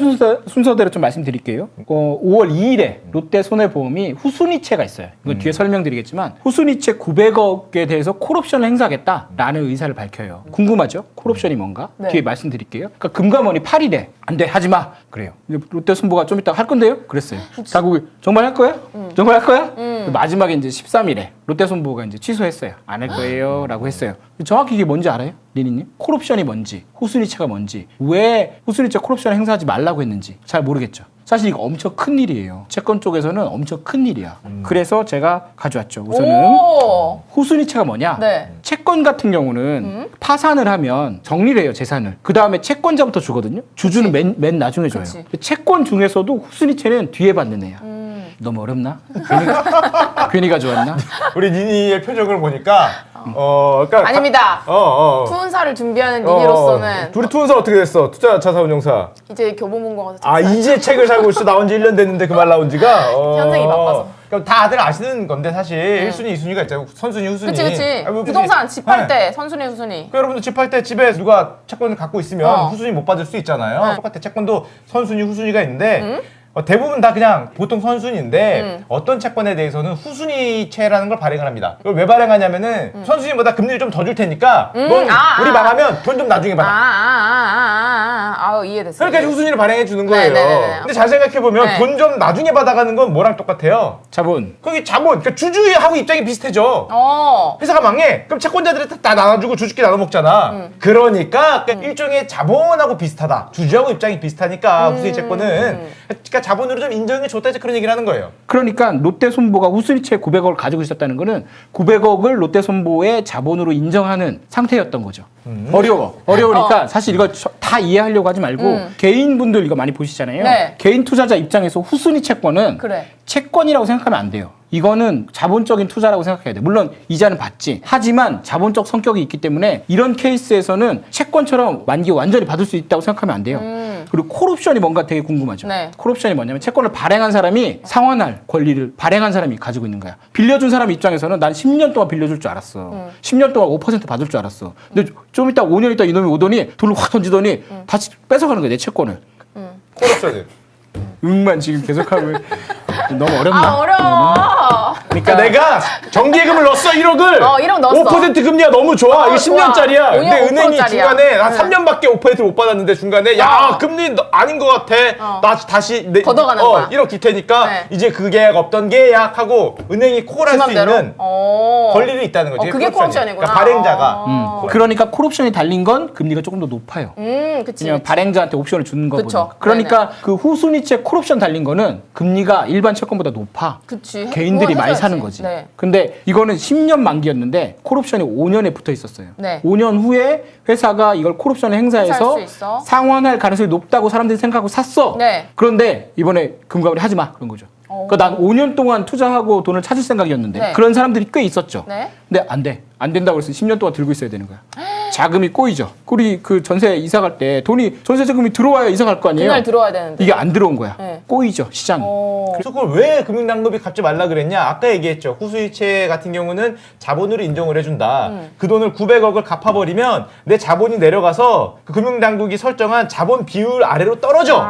Speaker 2: 순서대로 좀 말씀드릴게요. 5월 2일에 롯데손해보험이 후순위채가 있어요. 이거 뒤에 설명드리겠지만 후순위채 900억에 대해서 콜옵션을 행사하겠다라는 의사를 밝혀요. 궁금하죠? 콜옵션이 뭔가?
Speaker 3: 네.
Speaker 2: 뒤에 말씀드릴게요. 그러니까 금감원이 8일에 안 돼, 하지 마. 그래요. 롯데손보가 좀 이따 할 건데요? 그랬어요. 당국이 정말 할 거야? 정말 할 거야? 마지막에 이제 13일에 롯데손보가 이제 취소했어요. 안 할 거예요. 라고 했어요. 정확히 이게 뭔지 알아요? 리니님? 콜옵션이 뭔지, 후순위채가 뭔지, 왜 후순위채 콜옵션을 행사하지 말라고 했는지 잘 모르겠죠. 사실 이거 엄청 큰 일이에요. 채권 쪽에서는 엄청 큰 일이야. 그래서 제가 가져왔죠. 우선은
Speaker 3: 오.
Speaker 2: 후순위채가 뭐냐?
Speaker 3: 네.
Speaker 2: 채권 같은 경우는 파산을 하면 정리를 해요, 재산을. 그 다음에 채권자부터 주거든요. 주주는 맨 나중에 줘요.
Speaker 3: 그치.
Speaker 2: 채권 중에서도 후순위채는 뒤에 받는 애야. 너무 어렵나? 괜히 가져왔나?
Speaker 1: 우리 니니의 표정을 보니까 그러니까
Speaker 3: 아닙니다. 투혼사를 준비하는 니니로서는
Speaker 1: 둘이 투혼사 어떻게 됐어? 투자 자산운용사.
Speaker 3: 이제 교보문고가
Speaker 1: 아 이제 책을 사고 있어. 나온 지 1년 됐는데 그 말 나온 지가.
Speaker 3: 현생이 바빠서.
Speaker 1: 그럼 다들 아시는 건데 사실 1순위, 2순위가 있잖아요. 선순위, 후순위.
Speaker 3: 그치.
Speaker 1: 아, 뭐,
Speaker 3: 부동산 집 할
Speaker 1: 네.
Speaker 3: 때 선순위 후순위.
Speaker 1: 그러니까 여러분들 집 할 때 집에 누가 채권을 갖고 있으면 후순위 못 받을 수 있잖아요.
Speaker 3: 네.
Speaker 1: 똑같아. 채권도 선순위, 후순위가 있는데 대부분 다 그냥 보통 선순위인데 어떤 채권에 대해서는 후순위채라는 걸 발행을 합니다. 그걸 왜 발행하냐면은 선순위보다 금리를 좀 더 줄 테니까 넌 우리 망하면 돈 좀 나중에 받아.
Speaker 3: 이해됐어요.
Speaker 1: 그러니까 후순위를 발행해 주는 거예요.
Speaker 3: 네네네.
Speaker 1: 근데 잘 생각해 보면
Speaker 3: 네.
Speaker 1: 돈 좀 나중에 받아가는 건 뭐랑 똑같아요?
Speaker 2: 자본.
Speaker 1: 거기 자본, 그러니까 주주하고 입장이 비슷해져. 회사가 망해. 그럼 채권자들한테 다 나눠주고 주주끼리 나눠 먹잖아. 그러니까 일종의 자본하고 비슷하다. 주주하고 입장이 비슷하니까 후순위 채권은 그러니까 자본으로 좀 인정해 줬다 이제 그런 얘기를 하는 거예요.
Speaker 2: 그러니까 롯데손보가 후순위채 900억을 가지고 있었다는 거는 900억을 롯데손보의 자본으로 인정하는 상태였던 거죠. 어려우니까 사실 이걸 다 이해하려고 하지 말고 개인분들 이거 많이 보시잖아요.
Speaker 3: 네.
Speaker 2: 개인 투자자 입장에서 후순위 채권은
Speaker 3: 그래.
Speaker 2: 채권이라고 생각하면 안 돼요. 이거는 자본적인 투자라고 생각해야 돼. 물론 이자는 받지. 하지만 자본적 성격이 있기 때문에 이런 케이스에서는 채권처럼 만기 완전히 받을 수 있다고 생각하면 안 돼요. 그리고 콜옵션이 뭔가 되게 궁금하죠.
Speaker 3: 네.
Speaker 2: 콜옵션이 뭐냐면 채권을 발행한 사람이 상환할 권리를 발행한 사람이 가지고 있는 거야. 빌려준 사람 입장에서는 난 10년 동안 빌려줄 줄 알았어. 10년 동안 5% 받을 줄 알았어. 근데 좀 이따 5년 있다 이놈이 오더니 돈을 확 던지더니 다시 뺏어가는 거야, 내 채권을.
Speaker 1: 콜옵션을.
Speaker 2: 응만 지금 계속하고 너무 어렵나?
Speaker 3: 어려워.
Speaker 2: 그러니까
Speaker 1: 내가 정기예금을 넣었어 1억을
Speaker 3: 1억 넣었어.
Speaker 1: 5% 금리야 너무 좋아. 이게
Speaker 3: 좋아.
Speaker 1: 10년짜리야. 근데
Speaker 3: 5년
Speaker 1: 은행이
Speaker 3: 5%짜리야.
Speaker 1: 중간에 한 3년밖에 5%를 못 받았는데 중간에 야 금리 아닌 것 같아. 나 다시
Speaker 3: 걷어가는 거야.
Speaker 1: 1억 줄 테니까
Speaker 3: 네.
Speaker 1: 이제 그 계약 없던 계약하고 은행이 콜할 수 있는 권리를 있다는 거지.
Speaker 3: 그게 콜옵션이구나.
Speaker 1: 그러니까 발행자가.
Speaker 2: 그러니까 콜옵션이 달린 건 금리가 조금 더 높아요.
Speaker 3: 그치.
Speaker 2: 왜냐면 발행자한테 옵션을 주는
Speaker 3: 그쵸.
Speaker 2: 거거든요. 그러니까 그 후순위채 콜옵션 달린 거는 금리가 일반 채권보다 높아.
Speaker 3: 그치.
Speaker 2: 개인들이
Speaker 3: 그건
Speaker 2: 많이
Speaker 3: 해줘야지.
Speaker 2: 사는 거지.
Speaker 3: 네.
Speaker 2: 근데 이거는 10년 만기였는데 콜옵션이 5년에 붙어 있었어요.
Speaker 3: 네.
Speaker 2: 5년 후에 회사가 이걸 콜옵션을
Speaker 3: 행사할
Speaker 2: 행사해서
Speaker 3: 수 있어.
Speaker 2: 상환할 가능성이 높다고 사람들이 생각하고 샀어.
Speaker 3: 네.
Speaker 2: 그런데 이번에 금감원이 하지 마. 그런 거죠. 그러니까 난 5년 동안 투자하고 돈을 찾을 생각이었는데
Speaker 3: 네.
Speaker 2: 그런 사람들이 꽤 있었죠.
Speaker 3: 네.
Speaker 2: 근데 안 돼. 안 된다고 해서 10년 동안 들고 있어야 되는 거야. 자금이 꼬이죠. 우리 그 전세 이사 갈 때 돈이 전세 자금이 들어와야 이사 갈 거 아니에요.
Speaker 3: 그날 들어와야 되는데.
Speaker 2: 이게 안 들어온 거야.
Speaker 3: 네.
Speaker 2: 꼬이죠, 시장이.
Speaker 1: 그래서 그걸 왜 금융당국이 갚지 말라 그랬냐? 아까 얘기했죠. 후수이체 같은 경우는 자본으로 인정을 해준다. 그 돈을 900억을 갚아버리면 내 자본이 내려가서 그 금융당국이 설정한 자본 비율 아래로 떨어져.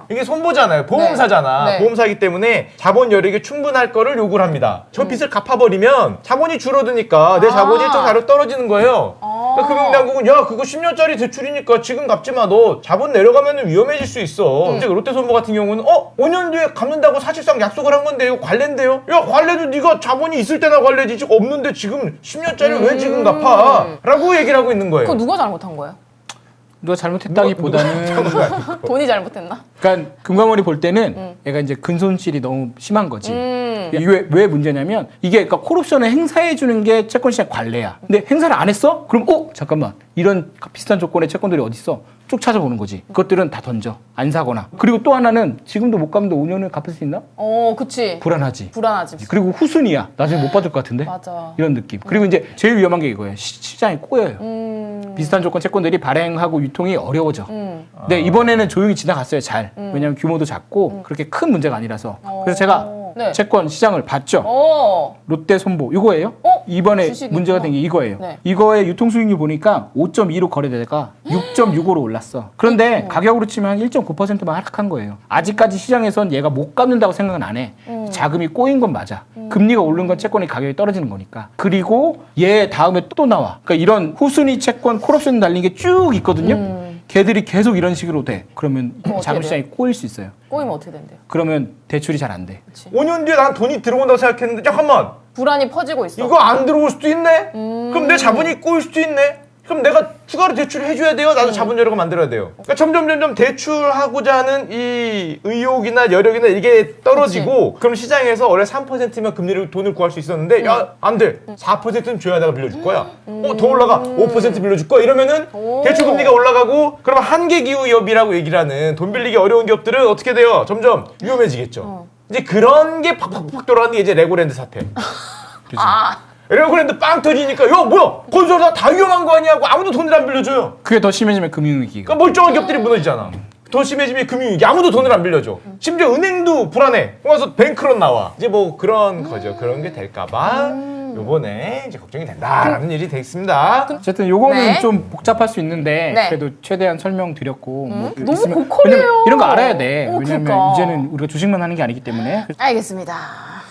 Speaker 1: 이게 손보잖아요. 보험사잖아.
Speaker 3: 네. 네.
Speaker 1: 보험사이기 때문에 자본 여력이 충분할 거를 요구를 합니다. 저 빚을 갚아버리면 자본이 줄어드니까 내 자본이 일정 아래로 떨어지는 거예요. 그러니까 금융당국은 야 그거 10년짜리 대출이니까 지금 갚지 마. 너 자본 내려가면 위험해질 수 있어. 이제 롯데손보 같은 경우는 5년 뒤에 갚는다고 사실상 약속을 한 건데 이거 관례인데요? 야 관례도 네가 자본이 있을 때나 관례지 지금 없는데 지금 10년짜리 왜 지금 갚아? 라고 얘기를 하고 있는 거예요.
Speaker 3: 그거 누가 잘못한 거예요?
Speaker 2: 누가 잘못했다기보다는
Speaker 3: 돈이 잘못했나?
Speaker 2: 그러니까 금감원이 볼 때는 얘가 이제 근손실이 너무 심한 거지. 이게 왜 문제냐면 이게 그러니까 콜옵션을 행사해 주는 게 채권 시장 관례야. 근데 행사를 안 했어? 그럼 잠깐만 이런 비슷한 조건의 채권들이 어디 있어? 쭉 찾아보는 거지. 그것들은 다 던져. 안 사거나. 그리고 또 하나는 지금도 못 갚는데 5년을 갚을 수 있나?
Speaker 3: 그치.
Speaker 2: 불안하지.
Speaker 3: 불안하지.
Speaker 2: 그리고 후순위야. 나중에 못 받을 것 같은데?
Speaker 3: 맞아.
Speaker 2: 이런 느낌. 그리고 이제 제일 위험한 게 이거예요. 시장이 꼬여요. 비슷한 조건 채권들이 발행하고 유통이 어려워져. 근데 이번에는 조용히 지나갔어요, 잘. 왜냐하면 규모도 작고 그렇게 큰 문제가 아니라서. 그래서 제가
Speaker 3: 네.
Speaker 2: 채권 시장을 봤죠. 롯데 손보 이거예요. 이번에
Speaker 3: 주식이
Speaker 2: 문제가 된 게 이거예요.
Speaker 3: 네.
Speaker 2: 이거의 유통 수익률 보니까 5.2로 거래되다가 6.65로 올랐어. 그런데 가격으로 치면 한 1.9%만 하락한 거예요. 아직까지 시장에선 얘가 못 갚는다고 생각은 안 해. 자금이 꼬인 건 맞아. 금리가 오른 건 채권의 가격이 떨어지는 거니까. 그리고 얘 다음에 또 나와. 그러니까 이런 후순위 채권 콜옵션 달린 게 쭉 있거든요. 걔들이 계속 이런 식으로 돼. 그러면 자금시장이 꼬일 수 있어요.
Speaker 3: 꼬이면 어떻게 된대요?
Speaker 2: 그러면 대출이 잘 안 돼.
Speaker 1: 5년 뒤에 난 돈이 들어온다고 생각했는데 잠깐만
Speaker 3: 불안이 퍼지고 있어.
Speaker 1: 이거 안 들어올 수도 있네. 그럼 내 자본이 꼬일 수도 있네. 그럼 내가 추가로 대출을 해줘야 돼요. 나도 자본 여력을 만들어야 돼요. 그러니까 점점 대출하고자 하는 이 의욕이나 여력이나 이게 떨어지고 그럼 시장에서 원래 3%면 금리를 돈을 구할 수 있었는데 야 안 돼. 4%는 줘야 내가 빌려줄 거야. 더 올라가. 5% 빌려줄 거야. 이러면은 대출 금리가 올라가고 그러면 한계 기후협이라고 얘기를 하는 돈 빌리기 어려운 기업들은 어떻게 돼요? 점점 위험해지겠죠. 이제 그런 게 팍팍팍 돌아가는 게 이제 레고랜드 사태. 레고랜드 빵 터지니까 야 뭐야 건설사 다 위험한 거 아니야 하고 아무도 돈을 안 빌려줘요.
Speaker 2: 그게 더 심해지면 금융위기가.
Speaker 1: 그러니까 멀쩡한 기업들이 무너지잖아. 더 심해지면 금융위기 아무도 돈을 안 빌려줘. 심지어 은행도 불안해. 그래서 뱅크런 나와. 이제 뭐 그런 거죠. 그런 게 될까봐 요번에 이제 걱정이 된다라는 일이 됐습니다.
Speaker 2: 어쨌든 요거는
Speaker 3: 네.
Speaker 2: 좀 복잡할 수 있는데
Speaker 3: 네.
Speaker 2: 그래도 최대한 설명드렸고 뭐
Speaker 3: 너무
Speaker 2: 있으면-
Speaker 3: 고퀄이에요.
Speaker 2: 왜냐면 이런 거 알아야 돼. 왜냐면
Speaker 3: 그러니까.
Speaker 2: 이제는 우리가 주식만 하는 게 아니기 때문에.
Speaker 3: 알겠습니다.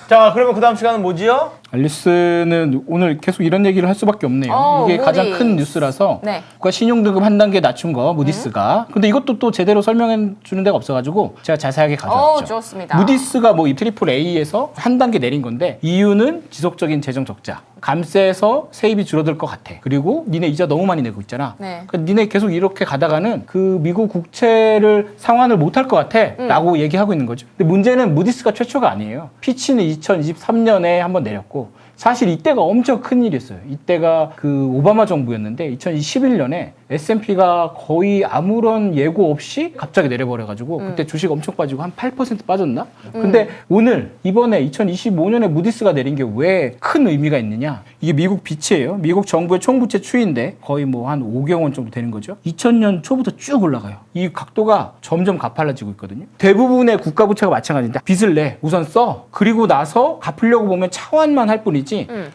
Speaker 1: 자 그러면 그 다음 시간은 뭐지요?
Speaker 2: 알리스는 오늘 계속 이런 얘기를 할 수밖에 없네요. 이게 가장
Speaker 3: 무디스.
Speaker 2: 큰 뉴스라서
Speaker 3: 네.
Speaker 2: 국가 신용등급 한 단계 낮춘 거 무디스가. 근데 이것도 또 제대로 설명해 주는 데가 없어가지고 제가 자세하게 가져왔죠.
Speaker 3: 좋습니다.
Speaker 2: 무디스가 뭐 이 트리플 A에서 한 단계 내린 건데 이유는 지속적인 재정 적자. 감세에서 세입이 줄어들 것 같아. 그리고 니네 이자 너무 많이 내고 있잖아.
Speaker 3: 네.
Speaker 2: 그러니까 니네 계속 이렇게 가다가는 그 미국 국채를 상환을 못 할 것 같아. 라고 얘기하고 있는 거죠. 근데 문제는 무디스가 최초가 아니에요. 피치는 2023년에 한번 내렸고 사실 이때가 엄청 큰 일이었어요. 이때가 그 오바마 정부였는데 2021년에 S&P가 거의 아무런 예고 없이 갑자기 내려버려가지고 그때 주식 엄청 빠지고 한 8% 빠졌나? 근데 오늘 이번에 2025년에 무디스가 내린 게 왜 큰 의미가 있느냐? 이게 미국 비치예요. 미국 정부의 총부채 추이인데 거의 뭐 한 5경 원 정도 되는 거죠. 2000년 초부터 쭉 올라가요. 이 각도가 점점 가팔라지고 있거든요. 대부분의 국가 부채가 마찬가지인데 빚을 내 우선 써. 그리고 나서 갚으려고 보면 차환만 할 뿐이지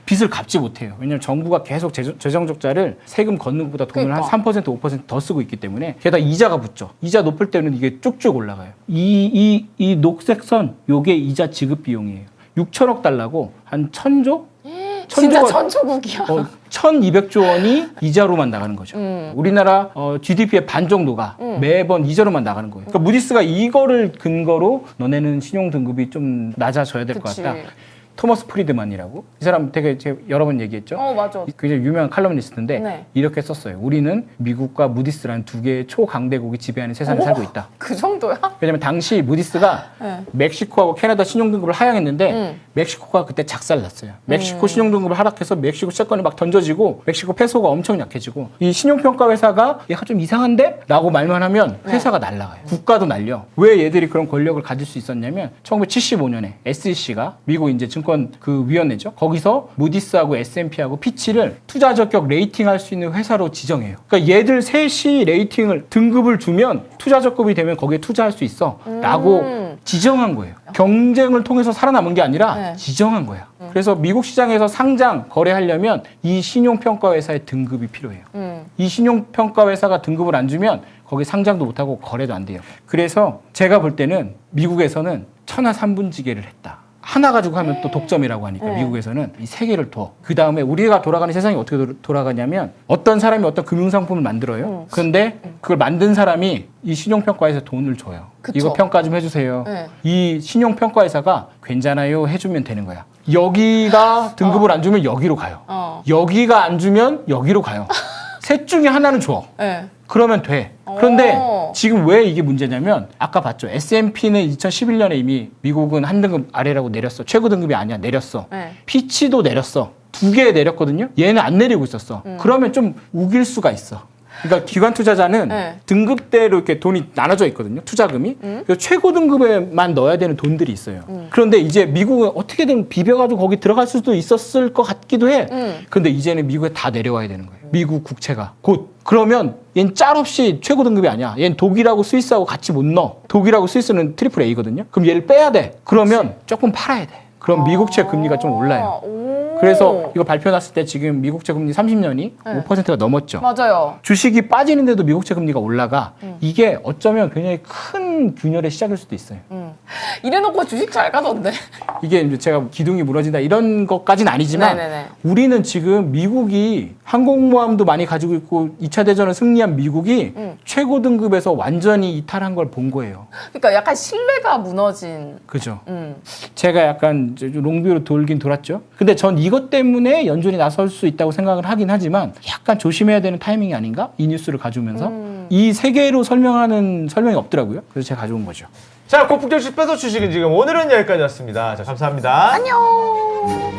Speaker 2: 빚을 갚지 못해요. 왜냐하면 정부가 계속 재정 적자를 세금 걷는 것보다 돈을
Speaker 3: 그러니까.
Speaker 2: 한 3% 5% 더 쓰고 있기 때문에 게다가 이자가 붙죠. 이자 높을 때는 이게 쭉쭉 올라가요. 이 녹색 선 요게 이자 지급 비용이에요. 6천억 달러고 한 1000조?
Speaker 3: 진짜 전초국이야.
Speaker 2: 1200조 원이 이자로만 나가는 거죠. 우리나라 GDP의 반 정도가 매번 이자로만 나가는 거예요. 그러니까 무디스가 이거를 근거로 너네는 신용 등급이 좀 낮아져야 될 것
Speaker 3: 그치.
Speaker 2: 같다. 토머스 프리드만이라고 이 사람 되게 제가 여러 번 얘기했죠.
Speaker 3: 맞아.
Speaker 2: 굉장히 유명한 칼럼니스트인데
Speaker 3: 네.
Speaker 2: 이렇게 썼어요. 우리는 미국과 무디스라는 두 개의 초강대국이 지배하는 세상에 살고 있다.
Speaker 3: 그 정도야?
Speaker 2: 왜냐면 당시 무디스가
Speaker 3: 네.
Speaker 2: 멕시코하고 캐나다 신용등급을 하향했는데 멕시코가 그때 작살났어요. 멕시코 신용등급을 하락해서 멕시코 채권이 막 던져지고 멕시코 페소가 엄청 약해지고 이 신용평가 회사가 얘가 좀 이상한데? 라고 말만 하면 회사가 날아가요. 국가도 날려. 왜 얘들이 그런 권력을 가질 수 있었냐면 1975년에 SEC가 미국 이제 증권 그 위원회죠. 거기서 무디스하고 S&P하고 피치를 투자 적격 레이팅할 수 있는 회사로 지정해요. 그러니까 얘들 셋이 레이팅을 등급을 주면 투자 적급이 되면 거기에 투자할 수 있어라고 지정한 거예요. 경쟁을 통해서 살아남은 게 아니라 지정한 거야. 그래서 미국 시장에서 상장 거래하려면 이 신용평가 회사의 등급이 필요해요. 이 신용평가 회사가 등급을 안 주면 거기 상장도 못하고 거래도 안 돼요. 그래서 제가 볼 때는 미국에서는 천하삼분지계를 했다. 하나 가지고 하면 또 독점이라고 하니까 미국에서는 이 세 개를 둬. 그 다음에 우리가 돌아가는 세상이 어떻게 돌아가냐면 어떤 사람이 어떤 금융상품을 만들어요. 그런데 그걸 만든 사람이 이 신용평가회사에 돈을 줘요.
Speaker 3: 그쵸.
Speaker 2: 이거 평가 좀 해주세요.
Speaker 3: 네.
Speaker 2: 이 신용평가회사가 괜찮아요 해주면 되는 거야. 여기가 등급을 안 주면 여기로 가요. 여기가 안 주면 여기로 가요. 셋 중에 하나는 줘.
Speaker 3: 네.
Speaker 2: 그러면 돼. 그런데 지금 왜 이게 문제냐면 아까 봤죠. S&P는 2011년에 이미 미국은 한 등급 아래라고 내렸어. 최고 등급이 아니야. 내렸어.
Speaker 3: 네.
Speaker 2: 피치도 내렸어. 2개 내렸거든요. 얘는 안 내리고 있었어. 그러면 좀 우길 수가 있어. 그러니까 기관 투자자는
Speaker 3: 네.
Speaker 2: 등급대로 이렇게 돈이 나눠져 있거든요. 투자금이. 그래서 최고 등급에만 넣어야 되는 돈들이 있어요. 그런데 이제 미국은 어떻게든 비벼가지고 거기 들어갈 수도 있었을 것 같기도 해. 근데 이제는 미국에 다 내려와야 되는 거예요. 미국 국채가 곧. 그러면 얜 짤 없이 최고 등급이 아니야. 얜 독일하고 스위스하고 같이 못 넣어. 독일하고 스위스는 트리플 A거든요. 그럼 얘를 빼야 돼. 그러면 조금 팔아야 돼. 그럼 미국채 금리가 좀 올라요. 그래서 이거 발표 났을 때 지금 미국채 금리 30년이 5%가 넘었죠.
Speaker 3: 맞아요.
Speaker 2: 주식이 빠지는데도 미국채 금리가 올라가. 이게 어쩌면 굉장히 큰 균열의 시작일 수도 있어요.
Speaker 3: 이래놓고 주식 잘 가던데.
Speaker 2: 이게 이제 제가 기둥이 무너진다 이런 것까지는 아니지만
Speaker 3: 네네네.
Speaker 2: 우리는 지금 미국이 항공모함도 많이 가지고 있고 2차 대전을 승리한 미국이 최고 등급에서 완전히 이탈한 걸 본 거예요.
Speaker 3: 그러니까 약간 신뢰가 무너진.
Speaker 2: 그죠. 제가 약간 롱뷰로 돌긴 돌았죠. 근데 전 이것 때문에 연준이 나설 수 있다고 생각을 하긴 하지만 약간 조심해야 되는 타이밍이 아닌가? 이 뉴스를 가져오면서 이 세 개로 설명하는 설명이 없더라고요. 그래서 제가 가져온 거죠.
Speaker 1: 자, 고품격 주식 빼서 주식은 지금 오늘은 여기까지였습니다. 자, 감사합니다.
Speaker 3: 안녕.